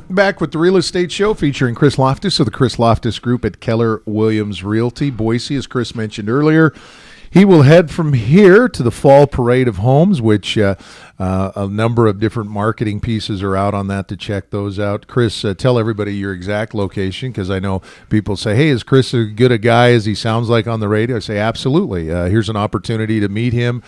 Back with the Real Estate Show featuring Chris Lofthus of the Chris Lofthus Group at Keller Williams Realty, Boise, as Chris mentioned earlier. He will head from here to the Fall Parade of Homes, which a number of different marketing pieces are out on that to check those out. Chris, tell everybody your exact location, because I know people say, hey, is Chris as good a guy as he sounds like on the radio? I say, absolutely. Here's an opportunity to meet him.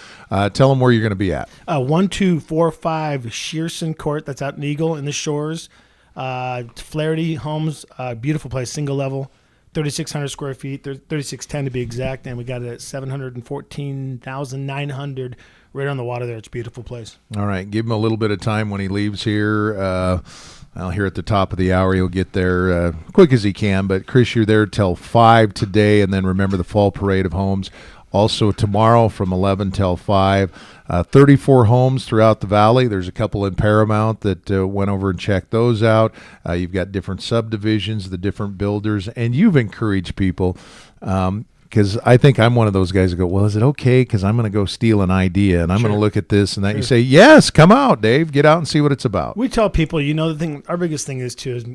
Tell him where you're going to be at. 1245 Shearson Court. That's out in Eagle in the Shores. Flaherty Homes, beautiful place, single level. 3,600 square feet, 3,610 to be exact, and we got it at 714,900 right on the water there. It's a beautiful place. All right, give him a little bit of time when he leaves here. Here at the top of the hour, he'll get there quick as he can. But Chris, you're there till 5 today, and then remember the Fall Parade of Homes. Also tomorrow from 11 till 5. 34 homes throughout the valley. There's a couple in Paramount that went over and checked those out. You've got different subdivisions, the different builders, and you've encouraged people because I think I'm one of those guys that go, well, is it okay because I'm going to go steal an idea and I'm going to look at this and that. Sure. You say, yes, come out, Dave. Get out and see what it's about. We tell people, the thing, our biggest thing is, too, is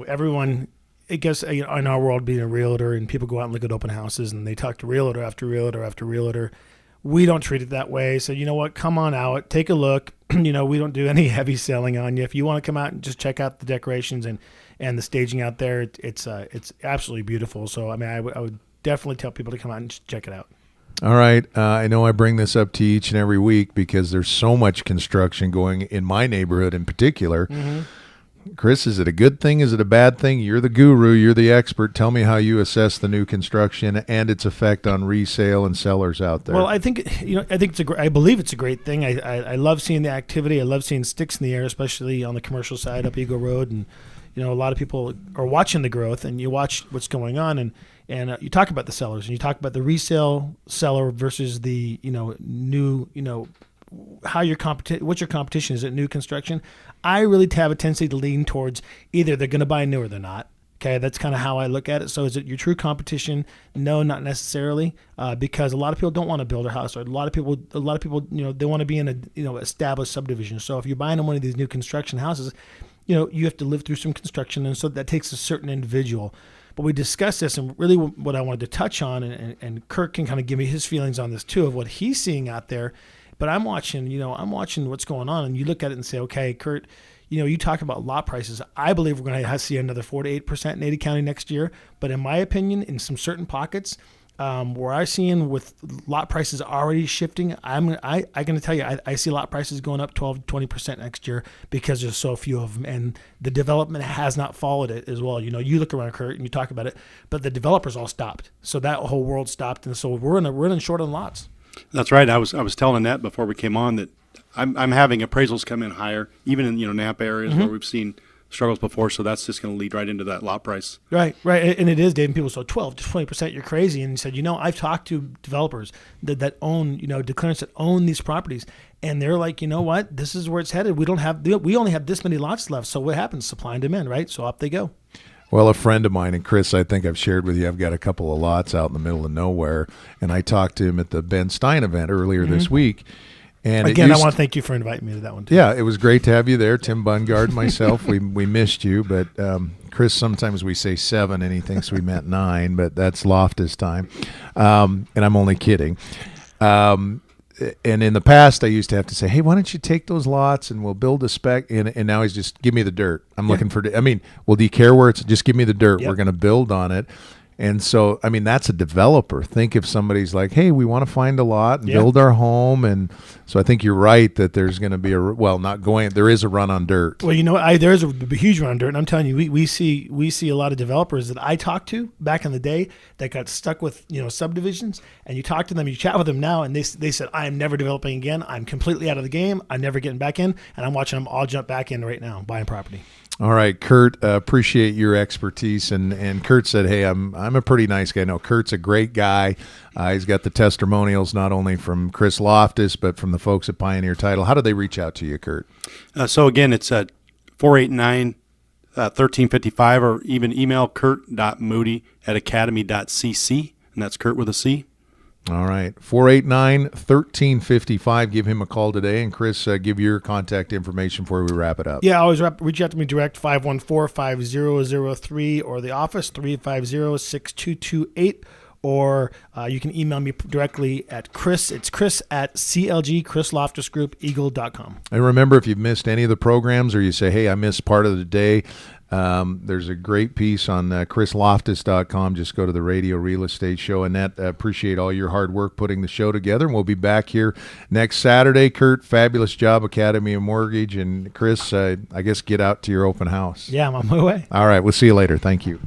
everyone – I guess in our world, being a realtor, and people go out and look at open houses, and they talk to realtor after realtor after realtor. We don't treat it that way. So you know what? Come on out, take a look. We don't do any heavy selling on you. If you want to come out and just check out the decorations and the staging out there, it's absolutely beautiful. So I would definitely tell people to come out and just check it out. All right. I know I bring this up to each and every week because there's so much construction going in my neighborhood in particular. Mm-hmm. Chris, is it a good thing? Is it a bad thing? You're the guru. You're the expert. Tell me how you assess the new construction and its effect on resale and sellers out there. Well, I think I believe it's a great thing. I love seeing the activity. I love seeing sticks in the air, especially on the commercial side up Eagle Road. And a lot of people are watching the growth, and you watch what's going on, and you talk about the sellers, and you talk about the resale seller versus the new what's your competition? Is it new construction? I really have a tendency to lean towards either they're going to buy new or they're not. Okay, that's kind of how I look at it. So is it your true competition? No, not necessarily, because a lot of people don't want to build a house, or a lot of people, they want to be in a established subdivision. So if you're buying one of these new construction houses, you have to live through some construction, and so that takes a certain individual. But we discussed this, and really what I wanted to touch on, and Curt can kind of give me his feelings on this too, of what he's seeing out there. But I'm watching what's going on, and you look at it and say, okay, Curt, you talk about lot prices. I believe we're going to see another 4 to 8% in Ada County next year. But in my opinion, in some certain pockets, where I'm seeing with lot prices already shifting, I'm going to tell you, I see lot prices going up 12 to 20% next year because there's so few of them, and the development has not followed it as well. You look around, Curt, and you talk about it, but the developers all stopped, so that whole world stopped, and so we're running short on lots. That's right. I was telling Annette before we came on that I'm having appraisals come in higher, even in Napa areas where we've seen struggles before. So that's just going to lead right into that lot price. Right, and it is, Dave. And people say 12 to 20%, you're crazy. And he said, I've talked to developers that own, declarants that own these properties, and they're like, you know what, this is where it's headed. We only have this many lots left. So what happens? Supply and demand, right? So up they go. Well, a friend of mine, and Chris, I think I've shared with you, I've got a couple of lots out in the middle of nowhere, and I talked to him at the Ben Stein event earlier this week. And again, I want to thank you for inviting me to that one, too. Yeah, it was great to have you there, Tim Bungard and myself. we missed you, but Chris, sometimes we say 7, and he thinks we meant 9, but that's Lofthus time, and I'm only kidding. And in the past, I used to have to say, hey, why don't you take those lots and we'll build a spec? And now he's just, give me the dirt. I'm looking for, well, do you care where it's, just give me the dirt. Yep. We're going to build on it. And so, that's a developer. Think if somebody's like, hey, we want to find a lot and build our home. And so I think you're right that there's going to be there is a run on dirt. Well, there's a huge run on dirt. And I'm telling you, we see a lot of developers that I talked to back in the day that got stuck with, subdivisions. And you talk to them, you chat with them now, and they said, I am never developing again. I'm completely out of the game. I'm never getting back in. And I'm watching them all jump back in right now, buying property. All right, Curt, appreciate your expertise. And Curt said, hey, I'm a pretty nice guy. No, Curt's a great guy. He's got the testimonials not only from Chris Lofthus, but from the folks at Pioneer Title. How do they reach out to you, Curt? So, again, it's at 489-1355, or even email curt.moody@academy.cc, and that's Curt with a C. All right. 489-1355. Give him a call today. And Chris, give your contact information before we wrap it up. Yeah, always reach out to me direct, 514-5003, or the office, 350-6228. Or you can email me directly at Chris. It's Chris at CLG, Chris Lofthus Group, Eagle.com. And remember, if you've missed any of the programs or you say, hey, I missed part of the day, there's a great piece on chrisloftus.com. Just go to the Radio Real Estate Show. Annette, appreciate all your hard work putting the show together. And we'll be back here next Saturday. Curt, fabulous job, Academy of Mortgage. And Chris, I guess get out to your open house. Yeah, I'm on my way. All right. We'll see you later. Thank you.